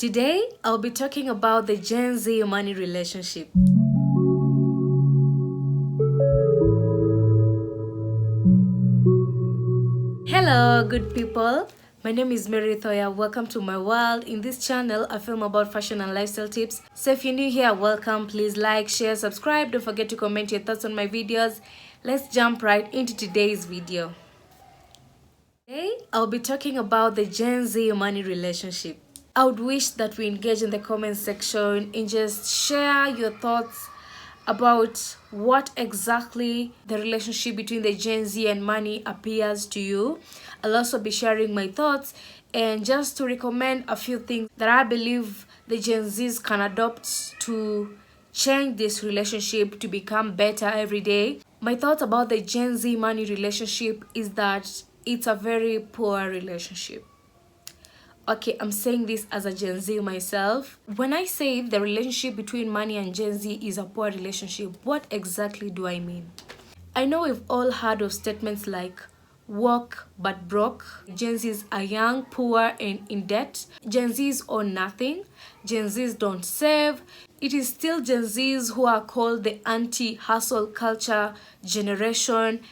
Today, I'll be talking about the Gen Z money relationship. Hello, good people. My name is Mary Thoya. Welcome to my world. In this channel, I film about fashion and lifestyle tips. So if you're new here, welcome. Please like, share, subscribe. Don't forget to comment your thoughts on my videos. Let's jump right into today's video. Today, I'll be talking about the Gen Z money relationship. I would wish that we engage in the comment section and just share your thoughts about what exactly the relationship between the Gen Z and money appears to you. I'll also be sharing my thoughts and just to recommend a few things that I believe the Gen Zs can adopt to change this relationship to become better every day. My thoughts about the Gen Z money relationship is that it's a very poor relationship. Okay, I'm saying this as a Gen Z myself. When I say the relationship between money and Gen Z is a poor relationship, what exactly do I mean? I know we've all heard of statements like work but broke. Gen Zs are young, poor, and in debt. Gen Zs own nothing. Gen Zs don't save. It is still Gen Zs who are called the anti-hustle culture generation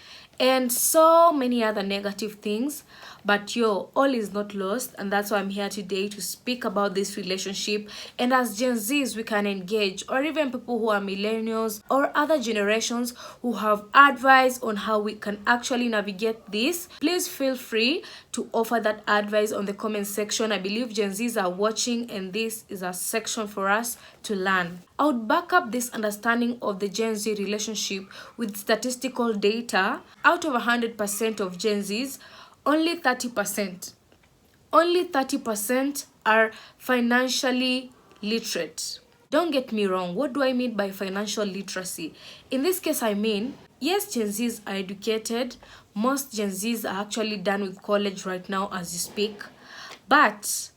and so many other negative things. But all is not lost, and that's why I'm here today to speak about this relationship. And as Gen Zs, we can engage, or even people who are millennials or other generations who have advice on how we can actually navigate this. Please feel free to offer that advice on the comment section. I believe Gen Zs are watching, and this is a section for us to learn. I would back up this understanding of the Gen Z relationship with statistical data. Out of 100% of Gen Zs, only 30% are financially literate. Don't get me wrong, what do I mean by financial literacy? In this case, I mean, yes, Gen Zs are educated. Most Gen Zs are actually done with college right now as you speak. But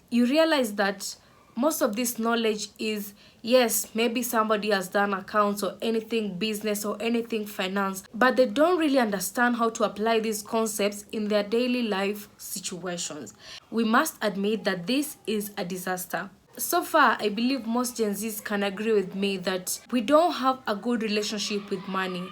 you realize that most of this knowledge is, yes, maybe somebody has done accounts or anything business or anything finance, but they don't really understand how to apply these concepts in their daily life situations. We must admit that this is a disaster. So far, I believe most Gen Zs can agree with me that we don't have a good relationship with money.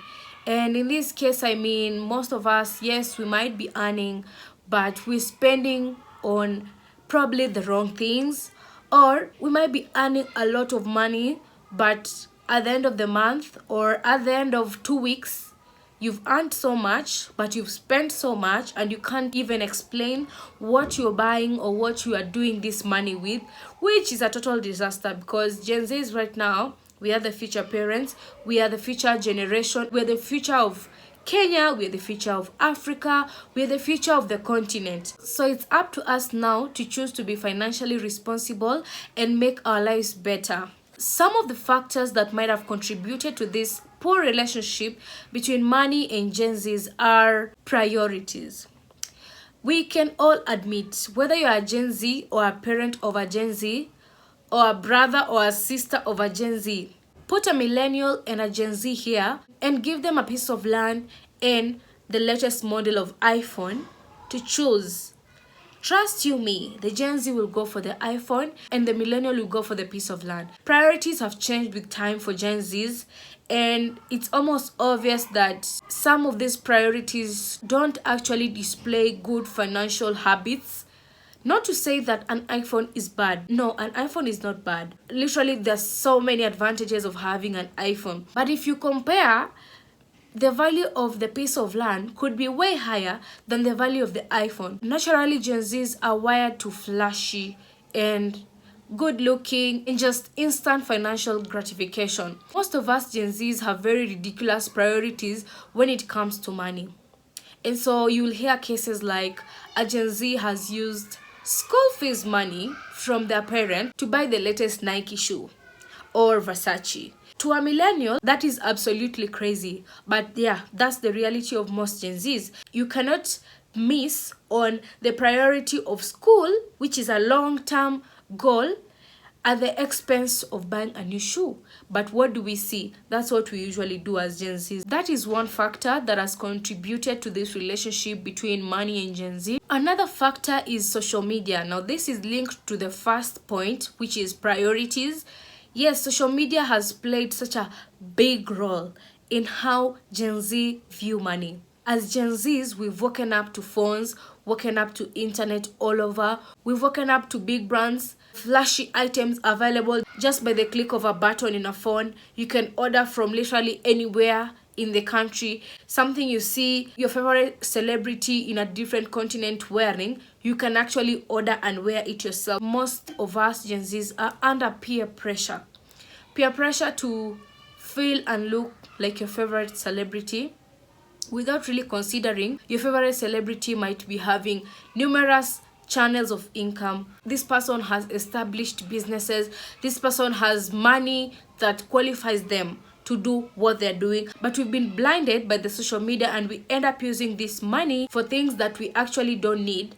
And in this case, I mean, most of us, yes, we might be earning, but we're spending on probably the wrong things. Or we might be earning a lot of money, but at the end of the month or at the end of 2 weeks, you've earned so much, but you've spent so much, and you can't even explain what you're buying or what you are doing this money with, which is a total disaster. Because Gen Zs right now, we are the future parents, we are the future generation, we're the future of Kenya, we're the future of Africa, we're the future of the continent. So it's up to us now to choose to be financially responsible and make our lives better. Some of the factors that might have contributed to this poor relationship between money and Gen Zs are priorities. We can all admit, whether you are a Gen Z or a parent of a Gen Z, or a brother or a sister of a Gen Z, put a millennial and a Gen Z here and give them a piece of land and the latest model of iPhone to choose. Trust you me, the Gen Z will go for the iPhone and the millennial will go for the piece of land. Priorities have changed with time for Gen Zs, and it's almost obvious that some of these priorities don't actually display good financial habits. Not to say that an iPhone is bad. No, an iPhone is not bad. Literally, there's so many advantages of having an iPhone. But if you compare, the value of the piece of land could be way higher than the value of the iPhone. Naturally, Gen Zs are wired to flashy and good looking and just instant financial gratification. Most of us Gen Zs have very ridiculous priorities when it comes to money. And so you'll hear cases like a Gen Z has used school fees money from their parent to buy the latest Nike shoe or Versace. To a millennial, that is absolutely crazy. But yeah, that's the reality of most Gen Zs. You cannot miss on the priority of school, which is a long-term goal, at the expense of buying a new shoe. But what do we see? That's what we usually do as Gen Zs. That is one factor that has contributed to this relationship between money and Gen Z. Another factor is social media. Now this is linked to the first point, which is priorities. Yes, social media has played such a big role in how Gen Z view money. As Gen Zs, we've woken up to phones, woken up to internet all over. We've woken up to big brands, flashy items available just by the click of a button in a phone. You can order from literally anywhere in the country. Something you see your favorite celebrity in a different continent wearing, you can actually order and wear it yourself. Most of us Gen Zs are under peer pressure. Peer pressure to feel and look like your favorite celebrity, without really considering your favorite celebrity might be having numerous channels of income. This person has established businesses. This person has money that qualifies them to do what they're doing. But we've been blinded by the social media and we end up using this money for things that we actually don't need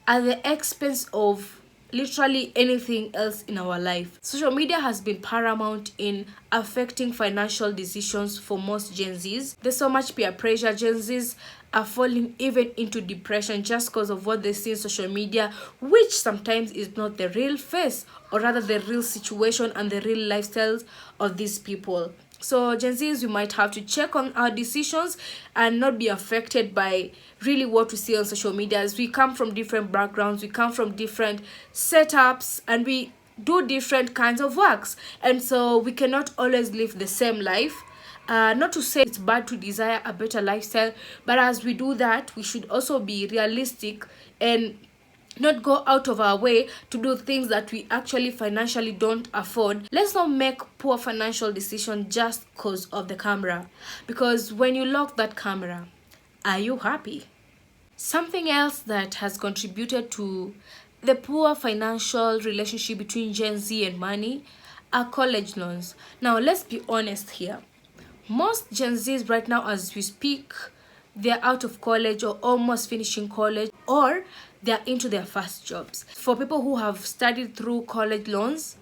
at the expense of literally anything else in our life. Social media has been paramount in affecting financial decisions for most Gen Zs. There's so much peer pressure. Gen Zs are falling even into depression just because of what they see in social media, which sometimes is not the real face, or rather the real situation and the real lifestyles of these people. So Gen Zs, we might have to check on our decisions and not be affected by really what we see on social media. As we come from different backgrounds, we come from different setups, and we do different kinds of works. And so we cannot always live the same life. Not to say it's bad to desire a better lifestyle, but as we do that, we should also be realistic and not go out of our way to do things that we actually financially don't afford. Let's not make poor financial decisions just because of the camera. Because when you lock that camera, are you happy? Something else that has contributed to the poor financial relationship between Gen Z and money are college loans. Now, let's be honest here. Most Gen Zs right now, as we speak, they're out of college or almost finishing college, or they're into their first jobs. For people who have studied through college loans,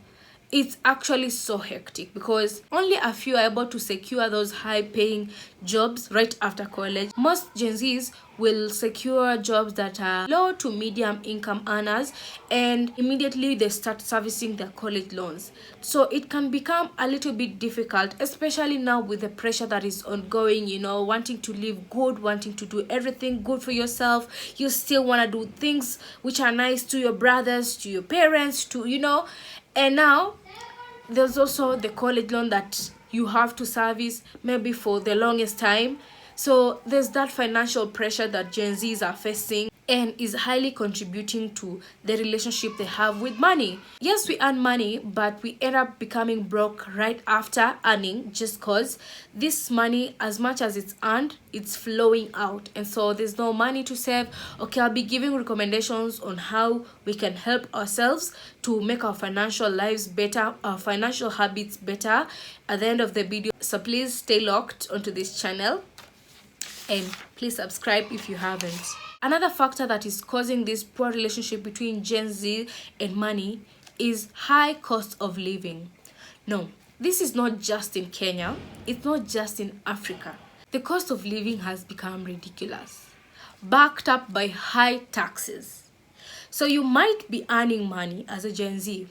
it's actually so hectic because only a few are able to secure those high-paying jobs right after college. Most Gen Zs will secure jobs that are low to medium income earners, and immediately they start servicing their college loans. So it can become a little bit difficult, especially now with the pressure that is ongoing, wanting to live good, wanting to do everything good for yourself. You still want to do things which are nice to your brothers, to your parents, and now there's also the college loan that you have to service maybe for the longest time. So there's that financial pressure that Gen Zs are facing and is highly contributing to the relationship they have with money. Yes, we earn money, but we end up becoming broke right after earning just because this money, as much as it's earned, it's flowing out. And so there's no money to save. Okay, I'll be giving recommendations on how we can help ourselves to make our financial lives better, our financial habits better at the end of the video. So please stay locked onto this channel and please subscribe if you haven't. Another factor that is causing this poor relationship between Gen Z and money is high cost of living. No, this is not just in Kenya. It's not just in Africa. The cost of living has become ridiculous, backed up by high taxes. So you might be earning money as a Gen Z,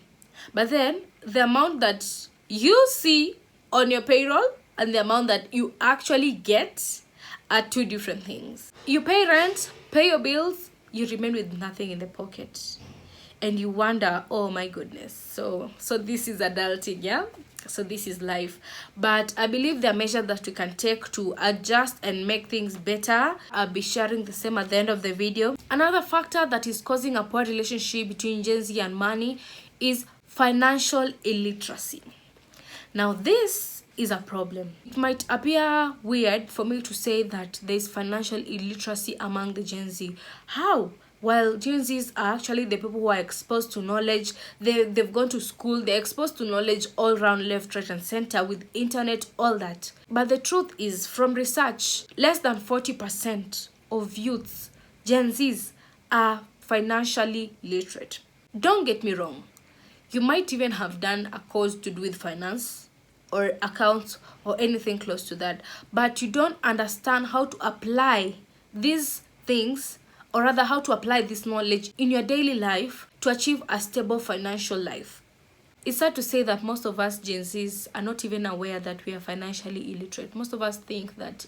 but then the amount that you see on your payroll and the amount that you actually get are two different things. You pay rent, pay your bills, you remain with nothing in the pocket. And you wonder, oh my goodness, so this is adulting, yeah? So this is life. But I believe there are measures that we can take to adjust and make things better. I'll be sharing the same at the end of the video. Another factor that is causing a poor relationship between Gen Z and money is financial illiteracy. Now this is a problem. It might appear weird for me to say that there's financial illiteracy among the Gen Z. How? Well, Gen Zs are actually the people who are exposed to knowledge. They've gone to school. They're exposed to knowledge all around, left, right, and center with internet, all that. But the truth is, from research, less than 40% of youths, Gen Zs, are financially literate. Don't get me wrong. You might even have done a course to do with finance or accounts or anything close to that, but you don't understand how to apply these things, or rather how to apply this knowledge in your daily life to achieve a stable financial life. It's sad to say that most of us Gen Zs are not even aware that we are financially illiterate. Most of us think that,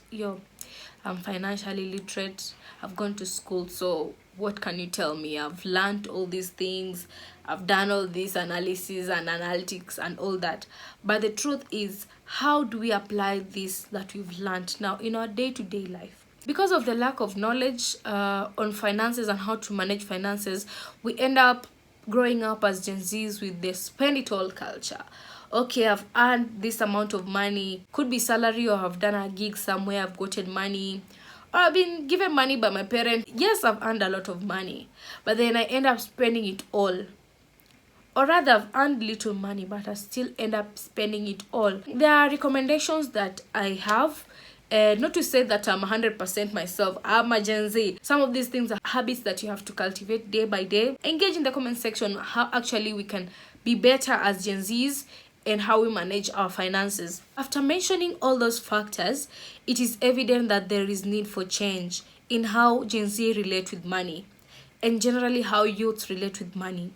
I'm financially literate, I've gone to school, so what can you tell me? I've learned all these things, I've done all this analysis and analytics and all that. But the truth is, how do we apply this that we've learned now in our day-to-day life? Because of the lack of knowledge on finances and how to manage finances, we end up growing up as Gen Zs with the spend it all culture. Okay, I've earned this amount of money, could be salary, or I've done a gig somewhere, I've gotten money, or I've been given money by my parents. Yes, I've earned a lot of money, but then I end up spending it all. Or rather, I've earned little money, but I still end up spending it all. There are recommendations that I have. Not to say that I'm 100% myself, I'm a Gen Z. Some of these things are habits that you have to cultivate day by day. Engage in the comment section how actually we can be better as Gen Zs and how we manage our finances. After mentioning all those factors, it is evident that there is need for change in how Gen Z relate with money and generally how youths relate with money.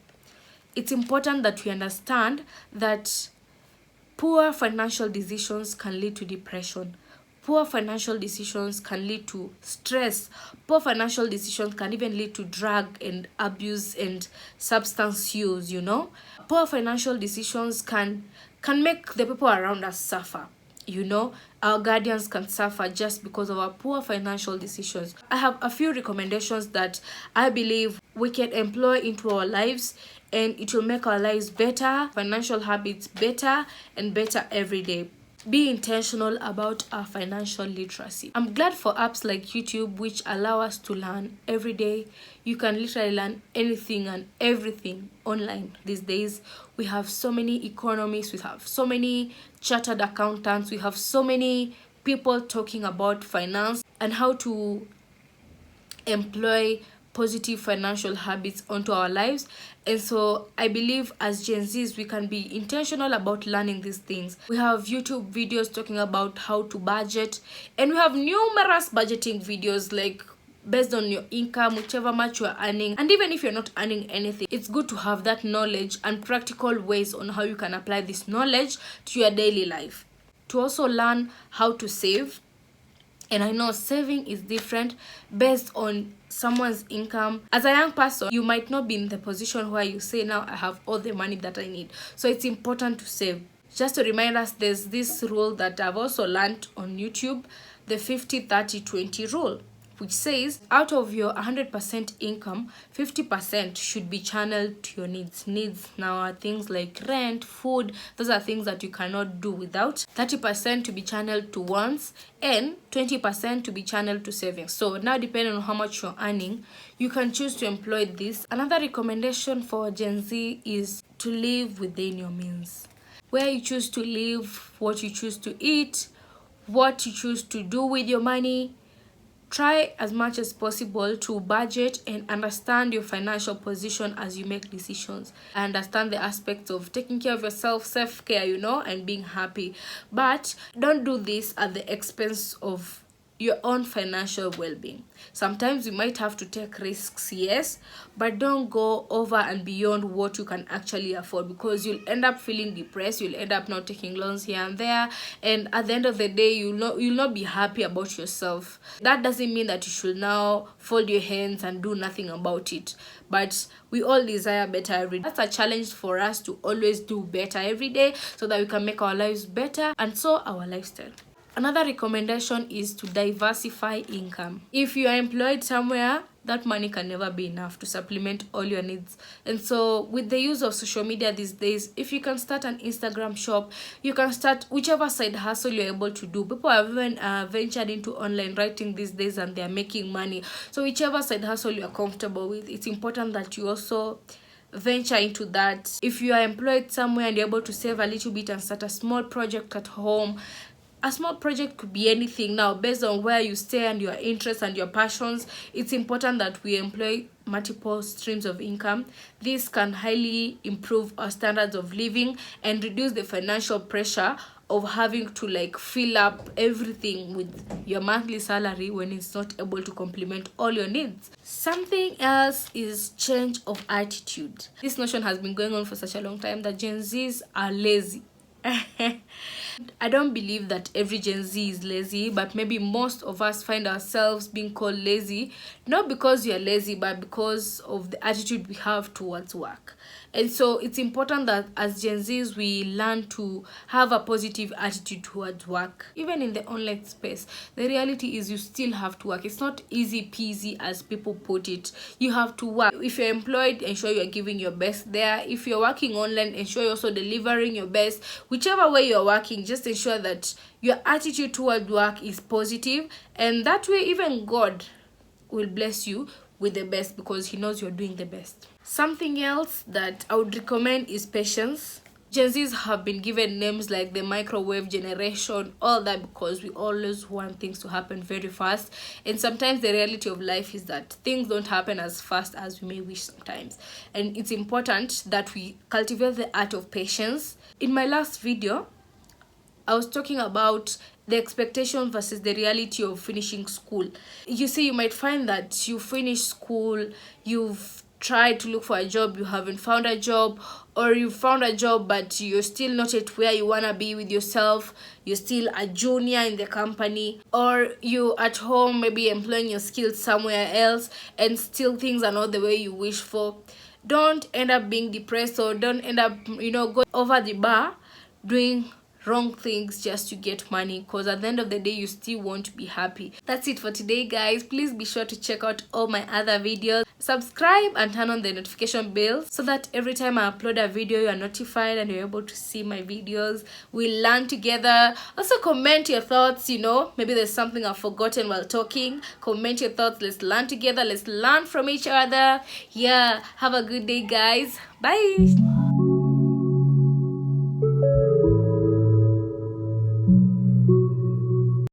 It's important that we understand that poor financial decisions can lead to depression. Poor financial decisions can lead to stress. Poor financial decisions can even lead to drug and abuse and substance use, Poor financial decisions can make the people around us suffer. Our guardians can suffer just because of our poor financial decisions. I have a few recommendations that I believe we can employ into our lives, and it will make our lives better, financial habits better and better every day. Be intentional about our financial literacy. I'm glad for apps like YouTube, which allow us to learn every day. You can literally learn anything and everything online these days. We have so many economists, we have so many chartered accountants, we have so many people talking about finance and how to employ positive financial habits onto our lives. And so I believe as Gen Zs, we can be intentional about learning these things. We have YouTube videos talking about how to budget, and we have numerous budgeting videos, like based on your income, whichever much you are earning. And even if you're not earning anything, it's good to have that knowledge and practical ways on how you can apply this knowledge to your daily life. To also learn how to save. And I know saving is different based on someone's income. As a young person, you might not be in the position where you say, now I have all the money that I need. So it's important to save. Just to remind us, there's this rule that I've also learned on YouTube, the 50-30-20 rule, which says out of your 100% income, 50% should be channeled to your needs. Needs now are things like rent, food. Those are things that you cannot do without. 30% to be channeled to wants, and 20% to be channeled to savings. So now, depending on how much you're earning, you can choose to employ this. Another recommendation for Gen Z is to live within your means. Where you choose to live, what you choose to eat, what you choose to do with your money. Try as much as possible to budget and understand your financial position as you make decisions. Understand the aspects of taking care of yourself, self-care, and being happy. But don't do this at the expense of your own financial well-being. Sometimes you might have to take risks, yes, but don't go over and beyond what you can actually afford, because you'll end up feeling depressed, you'll end up not taking loans here and there, and at the end of the day, you'll not be happy about yourself. That doesn't mean that you should now fold your hands and do nothing about it, but we all desire better every day. That's a challenge for us, to always do better every day so that we can make our lives better, and so our lifestyle. Another recommendation is to diversify income. If you are employed somewhere, that money can never be enough to supplement all your needs. And so with the use of social media these days, if you can start an Instagram shop, you can start whichever side hustle you're able to do. People have even ventured into online writing these days, and they're making money. So whichever side hustle you're comfortable with, it's important that you also venture into that. If you are employed somewhere and you're able to save a little bit and start a small project at home, A small project could be anything. Now, based on where you stay and your interests and your passions, it's important that we employ multiple streams of income. This can highly improve our standards of living and reduce the financial pressure of having to like fill up everything with your monthly salary when it's not able to complement all your needs. Something else is change of attitude. This notion has been going on for such a long time that Gen Zs are lazy. I don't believe that every Gen Z is lazy, but maybe most of us find ourselves being called lazy, not because you're lazy, but because of the attitude we have towards work. And so it's important that as Gen Zs, we learn to have a positive attitude towards work. Even in the online space, the reality is you still have to work. It's not easy peasy as people put it. You have to work. If you're employed, ensure you're giving your best there. If you're working online, ensure you're also delivering your best. Whichever way you're working, just ensure that your attitude toward work is positive, and that way even God will bless you with the best because he knows you're doing the best. Something else that I would recommend is patience. Gen Zs have been given names like the microwave generation, all that because we always want things to happen very fast, and sometimes the reality of life is that things don't happen as fast as we may wish sometimes, and it's important that we cultivate the art of patience. In my last video, I was talking about the expectation versus the reality of finishing school. You see, you might find that you finish school, you've tried to look for a job, you haven't found a job, or you found a job but you're still not at where you want to be with yourself, you're still a junior in the company, or you at home maybe employing your skills somewhere else and still things are not the way you wish for. Don't end up being depressed, or don't end up going over the bar doing wrong things just to get money, because at the end of the day you still won't be happy. That's it for today, guys. Please be sure to check out all my other videos, subscribe and turn on the notification bell so that every time I upload a video you are notified and you're able to see my videos. We learn together. Also comment your thoughts, maybe there's something I've forgotten while talking. Comment your thoughts. Let's learn together, let's learn from each other. Yeah, have a good day, guys. Bye.